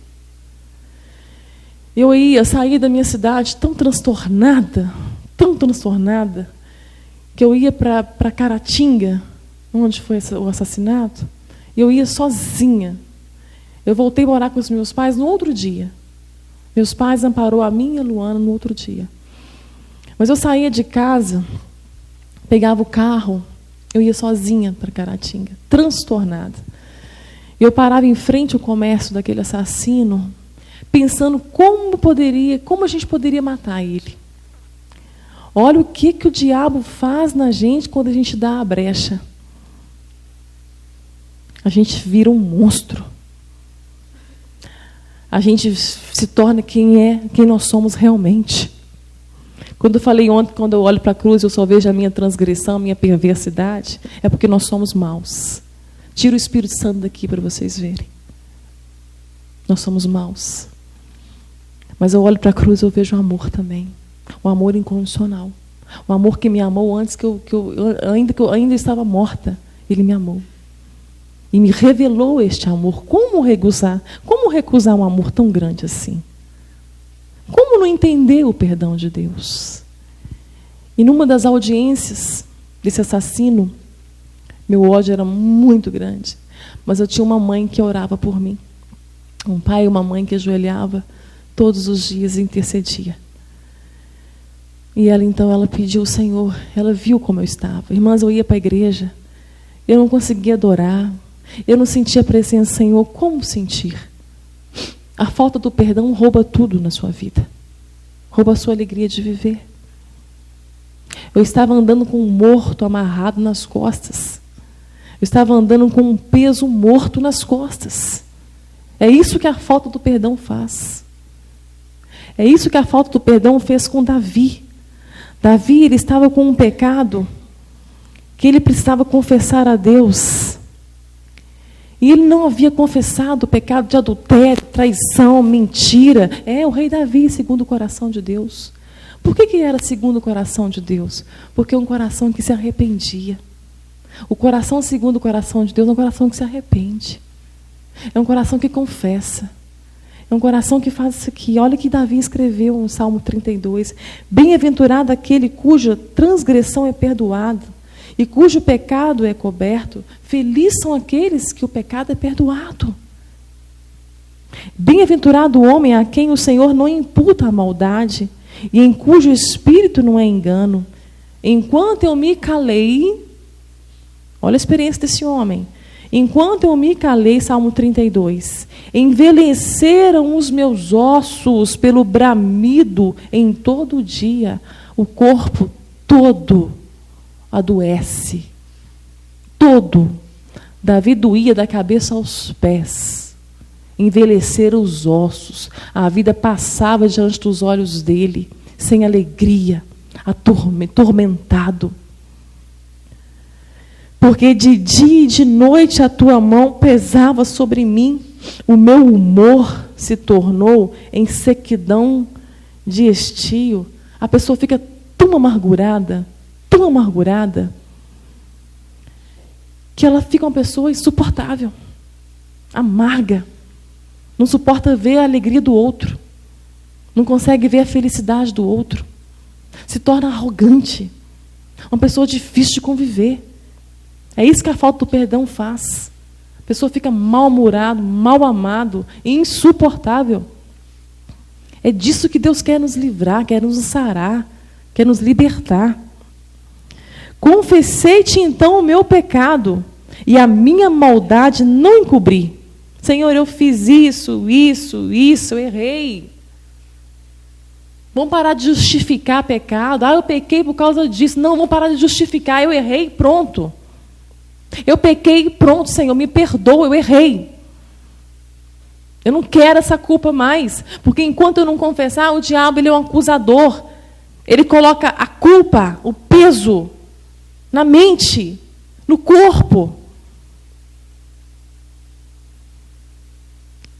Eu sair da minha cidade tão transtornada, que eu ia para Caratinga, onde foi o assassinato, e eu ia sozinha. Eu voltei a morar com os meus pais no outro dia. Meus pais amparou a mim e a Luana no outro dia. Mas eu saía de casa, pegava o carro, eu ia sozinha para Caratinga, transtornada. Eu parava em frente ao comércio daquele assassino, pensando como a gente poderia matar ele. Olha o que o diabo faz na gente quando a gente dá a brecha. A gente vira um monstro. A gente se torna quem nós somos realmente. Quando eu falei ontem, quando eu olho para a cruz, eu só vejo a minha transgressão, a minha perversidade, é porque nós somos maus. Tira o Espírito Santo daqui para vocês verem. Nós somos maus. Mas eu olho para a cruz e eu vejo o amor também. O amor incondicional. O amor que me amou antes que eu ainda estava morta. Ele me amou. E me revelou este amor. Como recusar? Como recusar um amor tão grande assim? Como não entender o perdão de Deus? E numa das audiências desse assassino, meu ódio era muito grande. Mas eu tinha uma mãe que orava por mim. Um pai e uma mãe que ajoelhava todos os dias e intercedia. E ela pediu ao Senhor, ela viu como eu estava. Irmãs, eu ia para a igreja, eu não conseguia adorar, eu não sentia a presença do Senhor. Como sentir? A falta do perdão rouba tudo na sua vida. Rouba a sua alegria de viver. Eu estava andando com um morto amarrado nas costas. Eu estava andando com um peso morto nas costas. É isso que a falta do perdão faz. É isso que a falta do perdão fez com Davi. Davi, ele estava com um pecado que ele precisava confessar a Deus. E ele não havia confessado o pecado de adultério, traição, mentira. É o rei Davi, segundo o coração de Deus. Por que era segundo o coração de Deus? Porque é um coração que se arrependia. O coração segundo o coração de Deus é um coração que se arrepende. É um coração que confessa. É um coração que faz isso aqui. Olha que Davi escreveu no Salmo 32. Bem-aventurado aquele cuja transgressão é perdoada e cujo pecado é coberto. Felizes são aqueles que o pecado é perdoado. Bem-aventurado o homem a quem o Senhor não imputa a maldade e em cujo espírito não é engano. Enquanto eu me calei, olha a experiência desse homem. Enquanto eu me calei, Salmo 32, envelheceram os meus ossos pelo bramido em todo o dia. O corpo todo adoece. Todo. Davi doía da cabeça aos pés. Envelheceram os ossos. A vida passava diante dos olhos dele, sem alegria, atormentado. Porque de dia e de noite a tua mão pesava sobre mim, o meu humor se tornou em sequidão de estio. A pessoa fica tão amargurada, que ela fica uma pessoa insuportável, amarga, não suporta ver a alegria do outro, não consegue ver a felicidade do outro, se torna arrogante, uma pessoa difícil de conviver. É isso que a falta do perdão faz. A pessoa fica mal-humorado, mal-amado, insuportável. É disso que Deus quer nos livrar, quer nos sarar, quer nos libertar. Confessei-te então o meu pecado, e a minha maldade não encobri. Senhor, eu fiz isso, eu errei. Vamos parar de justificar pecado. Eu pequei por causa disso. Não, vamos parar de justificar. Eu errei, pronto. Eu pequei, pronto, Senhor, me perdoa, eu errei. Eu não quero essa culpa mais, porque enquanto eu não confessar, o diabo ele é um acusador. Ele coloca a culpa, o peso, na mente, no corpo.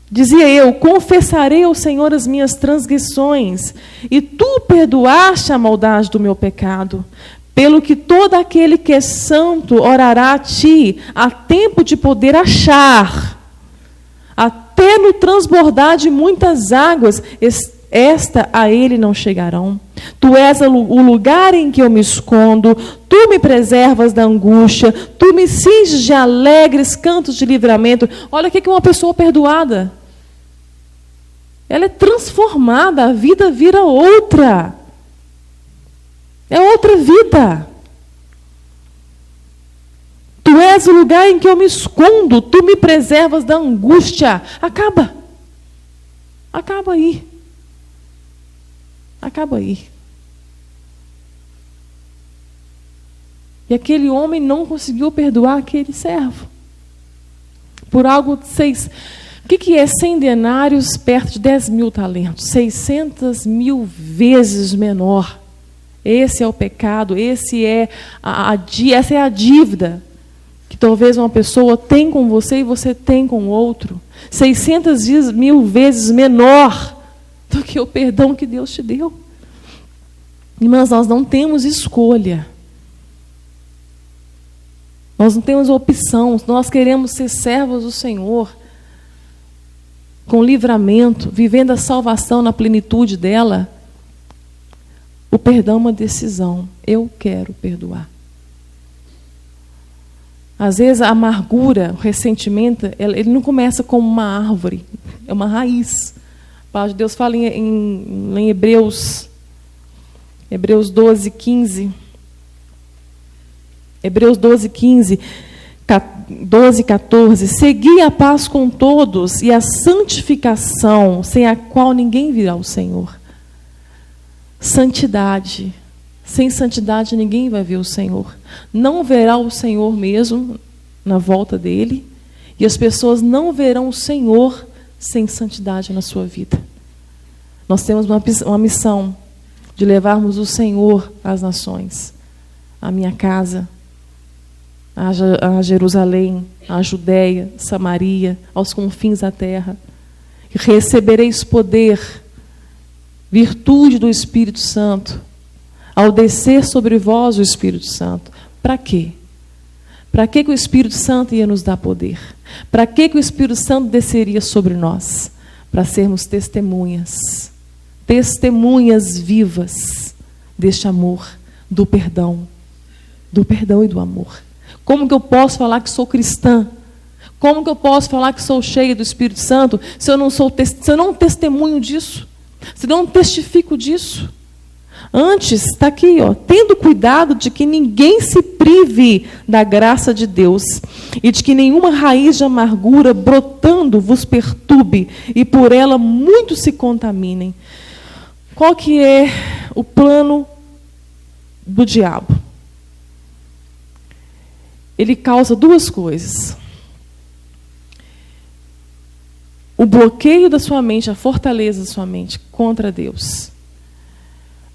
Dizia eu: confessarei ao Senhor as minhas transgressões, e tu perdoaste a maldade do meu pecado. Pelo que todo aquele que é santo orará a ti, a tempo de poder achar, até no transbordar de muitas águas, esta a ele não chegarão. Tu és o lugar em que eu me escondo, tu me preservas da angústia, tu me cinges de alegres cantos de livramento. Olha o que é uma pessoa perdoada. Ela é transformada, a vida vira outra. É outra vida. Tu és o lugar em que eu me escondo, tu me preservas da angústia. Acaba. Acaba aí. Acaba aí. E aquele homem não conseguiu perdoar aquele servo. Por algo de 6... O que é 100 denários perto de 10.000 talentos? 600.000 vezes menor. Esse é o pecado, essa é a dívida que talvez uma pessoa tem com você e você tem com o outro. 600.000 vezes menor do que o perdão que Deus te deu. Irmãs, nós não temos escolha. Nós não temos opção. Nós queremos ser servos do Senhor, com livramento, vivendo a salvação na plenitude dela. O perdão é uma decisão. Eu quero perdoar. Às vezes a amargura, o ressentimento, ele não começa como uma árvore, é uma raiz. A palavra de Deus fala em Hebreus 12:15. Hebreus 12:15, 12:14. Segui a paz com todos e a santificação, sem a qual ninguém virá ao Senhor. Santidade. Sem santidade ninguém vai ver o Senhor. Não verá o Senhor mesmo na volta dele. E as pessoas não verão o Senhor sem santidade na sua vida. Nós temos uma missão de levarmos o Senhor às nações. À minha casa, a Jerusalém, a Judéia, Samaria, aos confins da terra. E recebereis poder, virtude do Espírito Santo, ao descer sobre vós o Espírito Santo. Para quê? Para que o Espírito Santo ia nos dar poder? Para que o Espírito Santo desceria sobre nós? Para sermos testemunhas. Testemunhas vivas deste amor, do perdão e do amor. Como que eu posso falar que sou cristã? Como que eu posso falar que sou cheia do Espírito Santo se eu não testemunho disso? Se eu não testifico disso? Antes, está aqui, tendo cuidado de que ninguém se prive da graça de Deus e de que nenhuma raiz de amargura brotando vos perturbe e por ela muitos se contaminem. Qual que é o plano do diabo? Ele causa duas coisas. O bloqueio da sua mente, a fortaleza da sua mente contra Deus.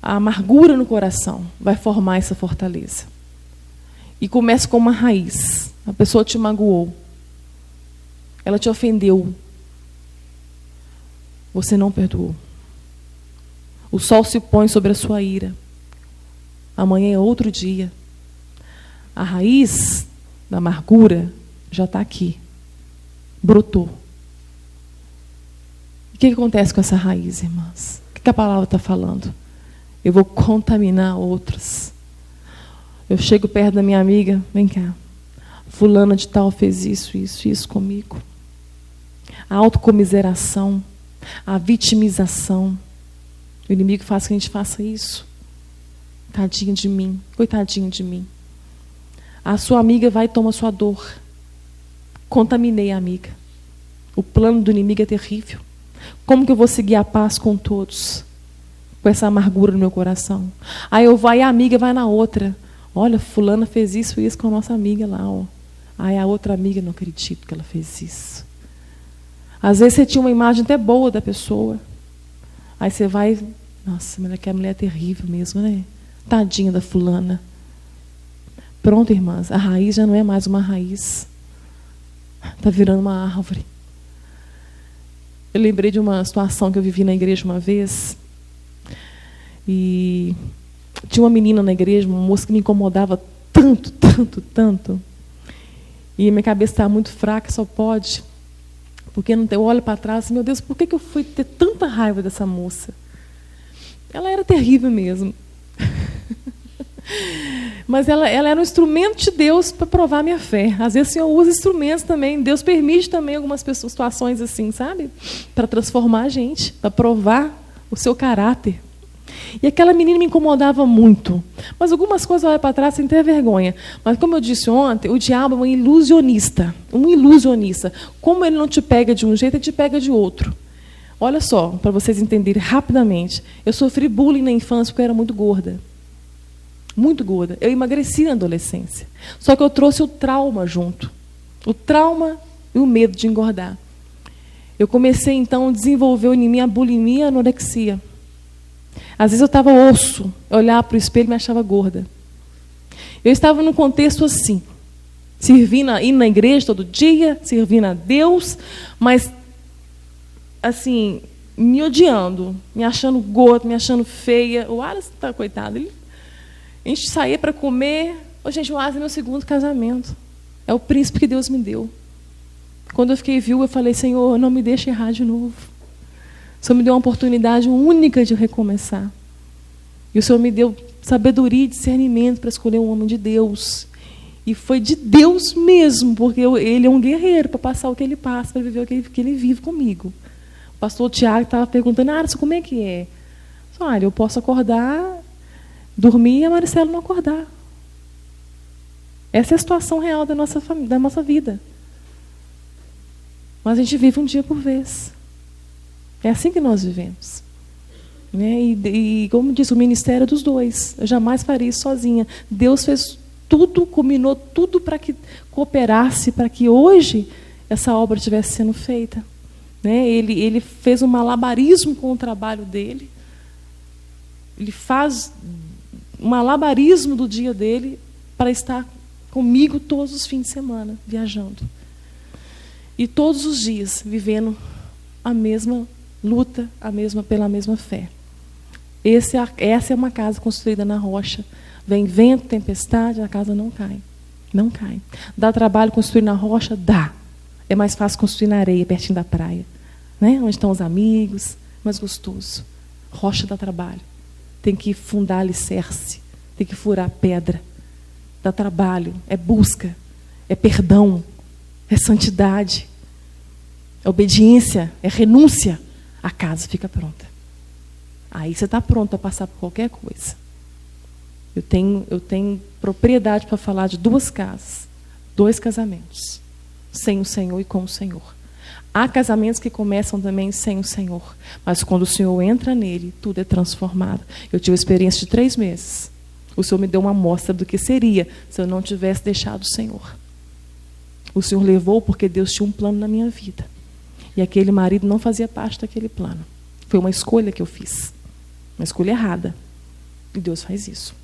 A amargura no coração vai formar essa fortaleza. E começa com uma raiz. A pessoa te magoou. Ela te ofendeu. Você não perdoou. O sol se põe sobre a sua ira. Amanhã é outro dia. A raiz da amargura já está aqui. Brotou. O que acontece com essa raiz, irmãs? O que a palavra está falando? Eu vou contaminar outros. Eu chego perto da minha amiga, vem cá. Fulana de tal fez isso comigo. A autocomiseração, a vitimização. O inimigo faz que a gente faça isso. Tadinho de mim, coitadinho de mim. A sua amiga vai e toma a sua dor. Contaminei a amiga. O plano do inimigo é terrível. Como que eu vou seguir a paz com todos? Com essa amargura no meu coração. Aí eu vou, aí a amiga vai na outra. Olha, fulana fez isso com a nossa amiga lá. Ó. Aí a outra amiga, não acredito que ela fez isso. Às vezes você tinha uma imagem até boa da pessoa. Aí você vai, nossa, mas aquela mulher é terrível mesmo, né? Tadinha da fulana. Pronto, irmãs, a raiz já não é mais uma raiz. Está virando uma árvore. Eu lembrei de uma situação que eu vivi na igreja uma vez. E tinha uma menina na igreja, uma moça que me incomodava tanto. E minha cabeça estava muito fraca, só pode. Porque eu olho para trás e, meu Deus, por que eu fui ter tanta raiva dessa moça? Ela era terrível mesmo. Mas ela era um instrumento de Deus para provar a minha fé. Às vezes o Senhor usa instrumentos também. Deus permite também algumas situações assim, sabe? Para transformar a gente, para provar o seu caráter. E aquela menina me incomodava muito. Mas algumas coisas eu olho para trás sem ter vergonha. Mas como eu disse ontem, o diabo é um ilusionista. Um ilusionista. Como ele não te pega de um jeito, ele te pega de outro. Olha só, para vocês entenderem rapidamente. Eu sofri bullying na infância porque eu era muito gorda. Muito gorda. Eu emagreci na adolescência. Só que eu trouxe o trauma junto. O trauma e o medo de engordar. Eu comecei, então, a desenvolver em mim a bulimia e a anorexia. Às vezes eu estava osso, eu olhava para o espelho e me achava gorda. Eu estava num contexto assim, indo na igreja todo dia, servindo a Deus, mas, assim, me odiando, me achando gorda, me achando feia. O Aras está coitado, a gente saía para comer. Gente, o Aras é meu segundo casamento. É o príncipe que Deus me deu. Quando eu fiquei viúva, eu falei, Senhor, não me deixe errar de novo. O Senhor me deu uma oportunidade única de recomeçar. E o Senhor me deu sabedoria e discernimento para escolher um homem de Deus. E foi de Deus mesmo, porque ele é um guerreiro para passar o que ele passa, para viver o que ele vive comigo. O pastor Tiago estava perguntando, como é que é? Olha, eu posso acordar, dormir e a Maricela não acordar. Essa é a situação real da nossa vida. Mas a gente vive um dia por vez. É assim que nós vivemos. Né? E como diz, o ministério é dos dois. Eu jamais faria isso sozinha. Deus fez tudo, combinou tudo para que cooperasse, para que hoje essa obra estivesse sendo feita. Né? Ele fez um malabarismo com o trabalho dele. Ele faz um malabarismo do dia dele para estar comigo todos os fins de semana, viajando. E todos os dias vivendo a mesma luta, pela mesma fé. Essa é uma casa construída na rocha. Vem vento, tempestade, a casa não cai. Não cai. Dá trabalho construir na rocha? Dá. É mais fácil construir na areia, pertinho da praia. Né? Onde estão os amigos, mais gostoso. Rocha dá trabalho. Tem que fundar alicerce. Tem que furar pedra. Dá trabalho. É busca. É perdão. É santidade. É obediência. É renúncia. A casa fica pronta. Aí você está pronto a passar por qualquer coisa. Eu tenho propriedade para falar de 2 casas, 2 casamentos, sem o Senhor e com o Senhor. Há casamentos que começam também sem o Senhor, mas quando o Senhor entra nele, tudo é transformado. Eu tive uma experiência de 3 meses. O Senhor me deu uma amostra do que seria se eu não tivesse deixado o Senhor. O Senhor levou porque Deus tinha um plano na minha vida. E aquele marido não fazia parte daquele plano. Foi uma escolha que eu fiz. Uma escolha errada. E Deus faz isso.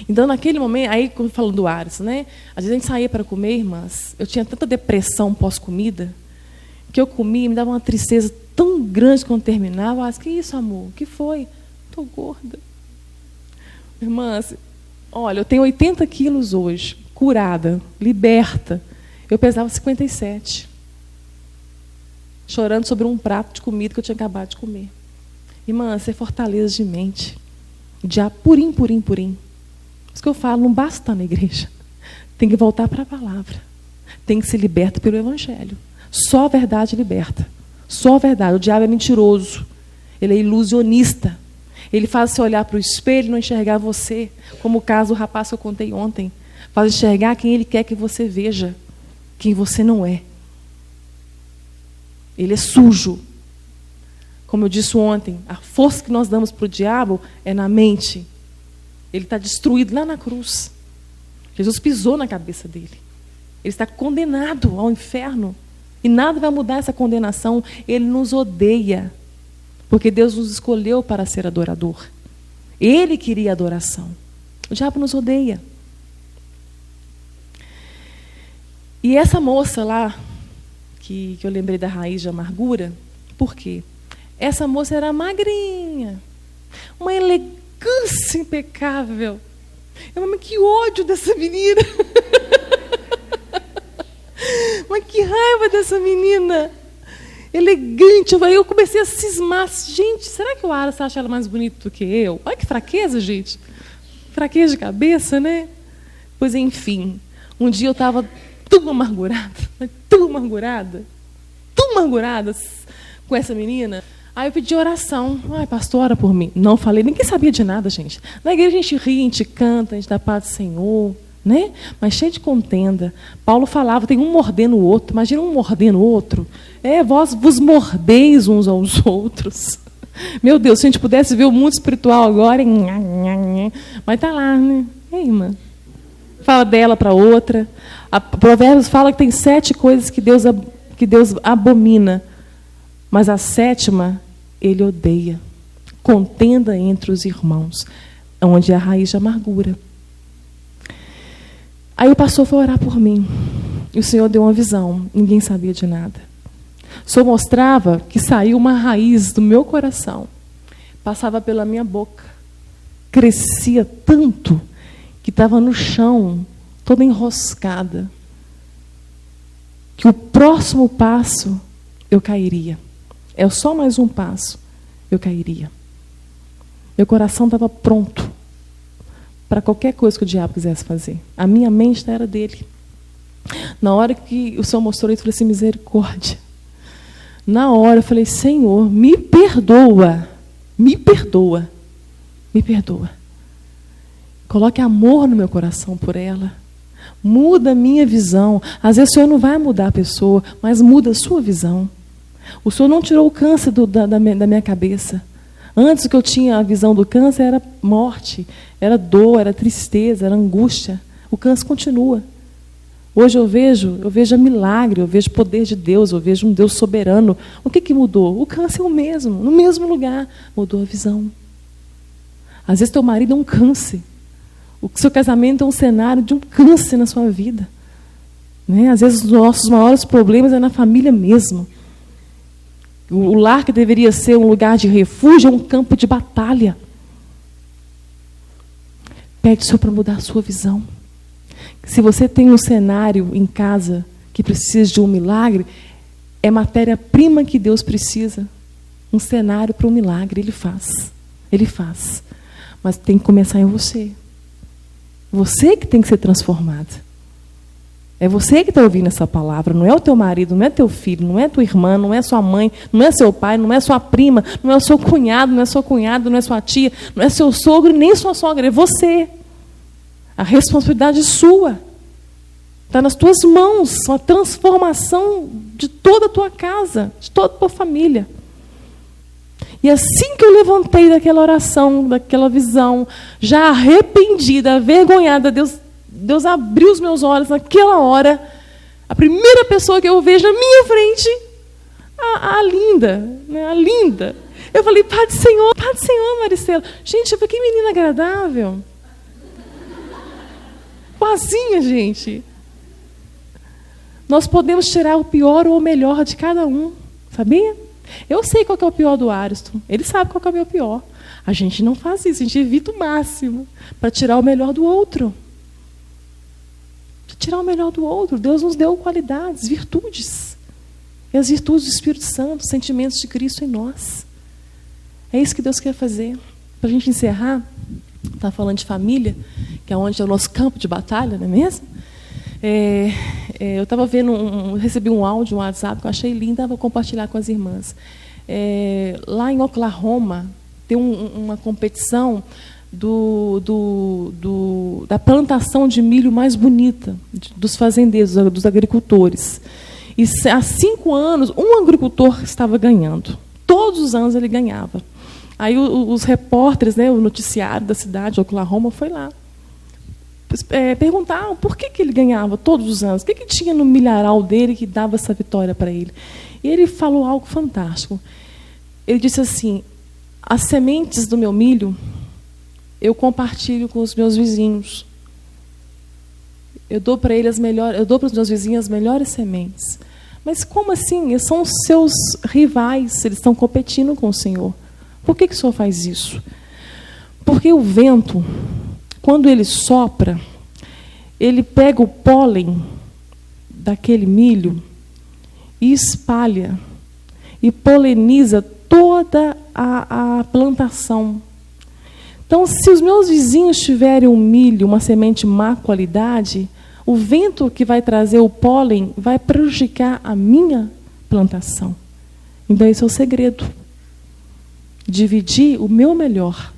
Então, naquele momento, aí, falando do Ares, né? Às vezes a gente saía para comer, irmãs. Eu tinha tanta depressão pós-comida, que eu comia e me dava uma tristeza tão grande quando terminava. Que isso, amor? O que foi? Estou gorda. Irmãs, olha, eu tenho 80 quilos hoje, curada, liberta. Eu pesava 57. Chorando sobre um prato de comida que eu tinha acabado de comer. Irmã, isso é fortaleza de mente. Diabo purim. Isso que eu falo, não basta estar na igreja. Tem que voltar para a palavra. Tem que ser liberta pelo Evangelho. Só a verdade liberta. Só a verdade. O diabo é mentiroso. Ele é ilusionista. Ele faz você olhar para o espelho e não enxergar você. Como o caso do rapaz que eu contei ontem. Faz enxergar quem ele quer que você veja. Quem você não é. Ele é sujo. Como eu disse ontem, a força que nós damos para o diabo é na mente. Ele está destruído lá na cruz. Jesus pisou na cabeça dele. Ele está condenado ao inferno. E nada vai mudar essa condenação. Ele nos odeia, porque Deus nos escolheu para ser adorador. Ele queria adoração. O diabo nos odeia. E essa moça lá, que eu lembrei da raiz de amargura, por quê? Essa moça era magrinha, uma elegância impecável. Mas que ódio dessa menina! Mas que raiva dessa menina! Elegante. Aí eu comecei a cismar. Gente, será que o Aras acha ela mais bonita do que eu? Olha que fraqueza, gente. Fraqueza de cabeça, né? Pois enfim, um dia eu estava tão amargurada com essa menina. Aí eu pedi oração. Ai, pastor, ora por mim. Não falei, ninguém sabia de nada, gente. Na igreja a gente ri, a gente canta, a gente dá paz do Senhor, né? Mas cheio de contenda. Paulo falava, tem um mordendo o outro. Imagina um mordendo o outro. Vós vos mordeis uns aos outros. Meu Deus, se a gente pudesse ver o mundo espiritual agora, mas tá lá, né? Ei, irmã. Fala dela para outra. Provérbios fala que tem 7 coisas que Deus abomina, mas a 7ª ele odeia. Contenda entre os irmãos, onde é a raiz de amargura. Aí o pastor foi orar por mim. E o Senhor deu uma visão. Ninguém sabia de nada. Só mostrava que saiu uma raiz do meu coração. Passava pela minha boca. Crescia tanto que estava no chão, toda enroscada. Que o próximo passo eu cairia. É só mais um passo, eu cairia. Meu coração estava pronto para qualquer coisa que o diabo quisesse fazer. A minha mente era dele. Na hora que o Senhor mostrou isso, eu falei assim, misericórdia. Na hora eu falei, Senhor, me perdoa. Me perdoa. Me perdoa. Coloque amor no meu coração por ela. Muda a minha visão. Às vezes o Senhor não vai mudar a pessoa, mas muda a sua visão. O Senhor não tirou o câncer da minha cabeça. Antes, o que eu tinha a visão do câncer era morte, era dor, era tristeza, era angústia. O câncer continua. Hoje eu vejo milagre, eu vejo o poder de Deus, eu vejo um Deus soberano. O que mudou? O câncer é o mesmo, no mesmo lugar. Mudou a visão. Às vezes teu marido é um câncer. O seu casamento é um cenário de um câncer na sua vida. Né? Às vezes os nossos maiores problemas é na família mesmo. O lar que deveria ser um lugar de refúgio é um campo de batalha. Pede ao Senhor para mudar a sua visão. Se você tem um cenário em casa que precisa de um milagre, é matéria-prima que Deus precisa. Um cenário para um milagre, Ele faz. Ele faz. Mas tem que começar em você. Você que tem que ser transformado. É você que está ouvindo essa palavra, não é o teu marido, não é teu filho, não é tua irmã, não é sua mãe, não é seu pai, não é sua prima, não é o seu cunhado, não é sua cunhada, não é sua tia, não é seu sogro, nem sua sogra, é você. A responsabilidade é sua. Está nas tuas mãos, a transformação de toda a tua casa, de toda a tua família. E assim que eu levantei daquela oração, daquela visão, já arrependida, avergonhada, Deus abriu os meus olhos naquela hora. A primeira pessoa que eu vejo na minha frente, a linda, né? A linda. Eu falei, Pai do Senhor, Maricela. Gente, que menina agradável. Boazinha, gente. Nós podemos tirar o pior ou o melhor de cada um, sabia? Eu sei qual que é o pior do Ariston. Ele sabe qual que é o meu pior. A gente não faz isso, a gente evita o máximo para tirar o melhor do outro. Tirar o melhor do outro. Deus nos deu qualidades, virtudes. E as virtudes do Espírito Santo, os sentimentos de Cristo em nós. É isso que Deus quer fazer. Para a gente encerrar, está falando de família, que é onde é o nosso campo de batalha, não é mesmo? Eu estava vendo, recebi um áudio, um WhatsApp, que eu achei lindo, vou compartilhar com as irmãs. Lá em Oklahoma, tem uma competição da plantação de milho mais bonita dos fazendeiros, dos agricultores. E há 5 anos, um agricultor estava ganhando. Todos os anos ele ganhava. Aí os repórteres, né, o noticiário da cidade de Oklahoma foi lá perguntaram por que ele ganhava todos os anos, o que tinha no milharal dele que dava essa vitória para ele. E ele falou algo fantástico. Ele disse assim: as sementes do meu milho eu compartilho com os meus vizinhos. Eu dou para eles eu dou para os meus vizinhos as melhores sementes. Mas como assim? Eles são os seus rivais, eles estão competindo com o Senhor. Por que o Senhor faz isso? Porque o vento, quando ele sopra, ele pega o pólen daquele milho e espalha, e poliniza toda a plantação. Então, se os meus vizinhos tiverem um milho, uma semente má qualidade, o vento que vai trazer o pólen vai prejudicar a minha plantação. Então, esse é o segredo. Dividir o meu melhor.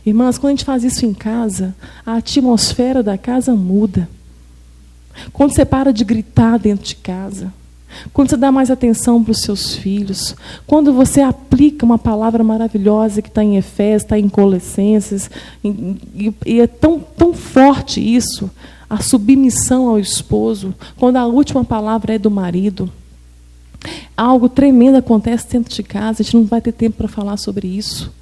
Irmãs, quando a gente faz isso em casa, a atmosfera da casa muda. Quando você para de gritar dentro de casa, quando você dá mais atenção para os seus filhos, quando você aplica uma palavra maravilhosa que está em Efésios, está em Colossenses, e é tão forte isso, a submissão ao esposo, quando a última palavra é do marido. Algo tremendo acontece dentro de casa, a gente não vai ter tempo para falar sobre isso.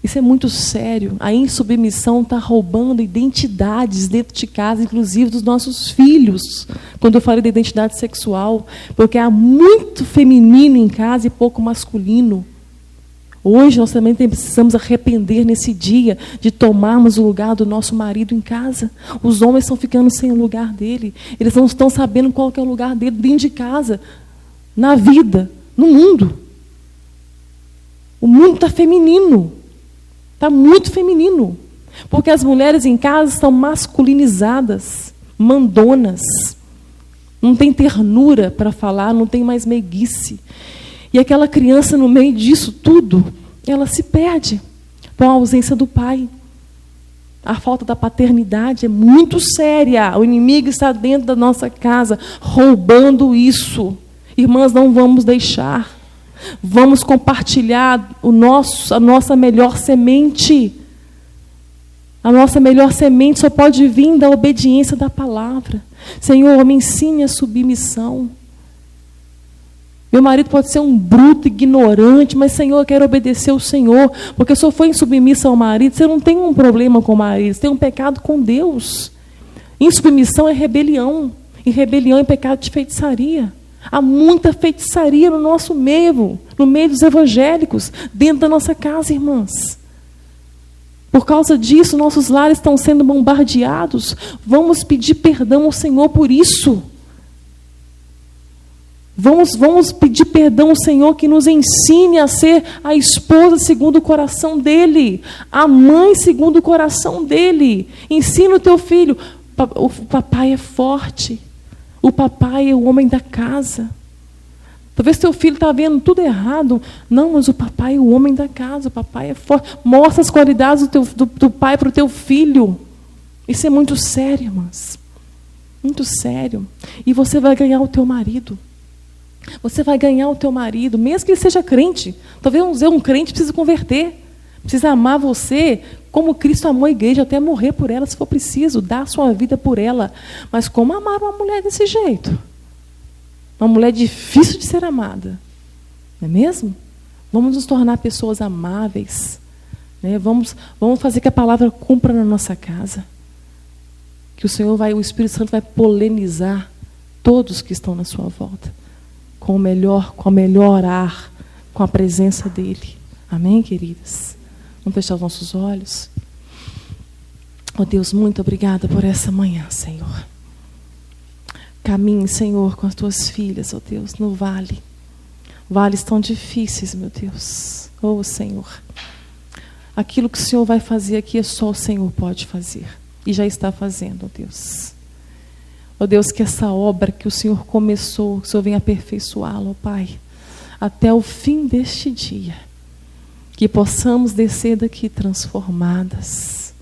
Isso é muito sério. A insubmissão está roubando identidades dentro de casa, inclusive dos nossos filhos. Quando eu falei da identidade sexual, porque há muito feminino em casa e pouco masculino. Hoje nós também precisamos arrepender nesse dia de tomarmos o lugar do nosso marido em casa. Os homens estão ficando sem o lugar dele. Eles não estão sabendo qual que é o lugar dele dentro de casa, na vida, no mundo. O mundo está feminino. Está muito feminino. Porque as mulheres em casa estão masculinizadas, mandonas. Não tem ternura para falar, não tem mais meiguice. E aquela criança, no meio disso tudo, ela se perde com a ausência do pai. A falta da paternidade é muito séria. O inimigo está dentro da nossa casa, roubando isso. Irmãs, não vamos deixar. Vamos compartilhar a nossa melhor semente. A nossa melhor semente só pode vir da obediência da palavra. Senhor, me ensine a submissão. Meu marido pode ser um bruto, ignorante, mas, Senhor, eu quero obedecer ao Senhor. Porque se eu for insubmissa ao marido, você não tem um problema com o marido, você tem um pecado com Deus. Insubmissão é rebelião. E rebelião é pecado de feitiçaria. Há muita feitiçaria no nosso meio, no meio dos evangélicos, dentro da nossa casa, irmãs. Por causa disso, nossos lares estão sendo bombardeados. Vamos pedir perdão ao Senhor por isso. Vamos pedir perdão ao Senhor que nos ensine a ser a esposa segundo o coração dEle, a mãe segundo o coração dEle. Ensina o teu filho. O papai é forte. O papai é o homem da casa. Talvez teu filho está vendo tudo errado. Não, mas o papai é o homem da casa. O papai é forte. Mostra as qualidades do pai para o teu filho. Isso é muito sério, irmãs. Muito sério. E você vai ganhar o teu marido. Você vai ganhar o teu marido, mesmo que ele seja crente. Talvez um crente precisa converter. Precisa amar você como Cristo amou a igreja, até morrer por ela, se for preciso, dar a sua vida por ela. Mas como amar uma mulher desse jeito? Uma mulher difícil de ser amada. Não é mesmo? Vamos nos tornar pessoas amáveis. Né? Vamos fazer que a palavra cumpra na nossa casa. Que o Espírito Santo vai polinizar todos que estão na sua volta. Com o melhor ar, com a presença dEle. Amém, queridas? Vamos fechar os nossos olhos. Oh Deus, muito obrigada por essa manhã, Senhor. Caminhe, Senhor, com as tuas filhas, oh Deus, no vale. Vales tão difíceis, meu Deus. Oh Senhor. Aquilo que o Senhor vai fazer aqui é só o Senhor pode fazer. E já está fazendo, oh Deus. Oh Deus, que essa obra que o Senhor começou, que o Senhor venha aperfeiçoá-la, oh Pai, até o fim deste dia. Que possamos descer daqui transformadas.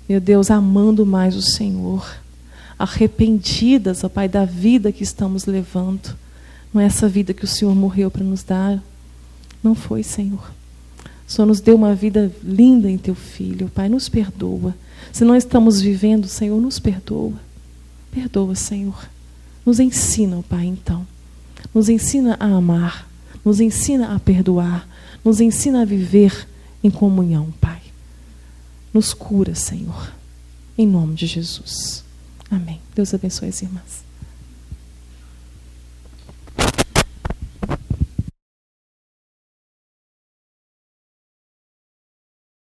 Meu Deus, amando mais o Senhor. Arrependidas, ó Pai, da vida que estamos levando. Não é essa vida que o Senhor morreu para nos dar. Não foi, Senhor. O Senhor nos deu uma vida linda em Teu Filho, Pai, nos perdoa. Se não estamos vivendo, Senhor, nos perdoa. Perdoa, Senhor. Nos ensina, Pai, então. Nos ensina a amar. Nos ensina a perdoar. Nos ensina a viver em comunhão, Pai. Nos cura, Senhor. Em nome de Jesus. Amém. Deus abençoe as irmãs.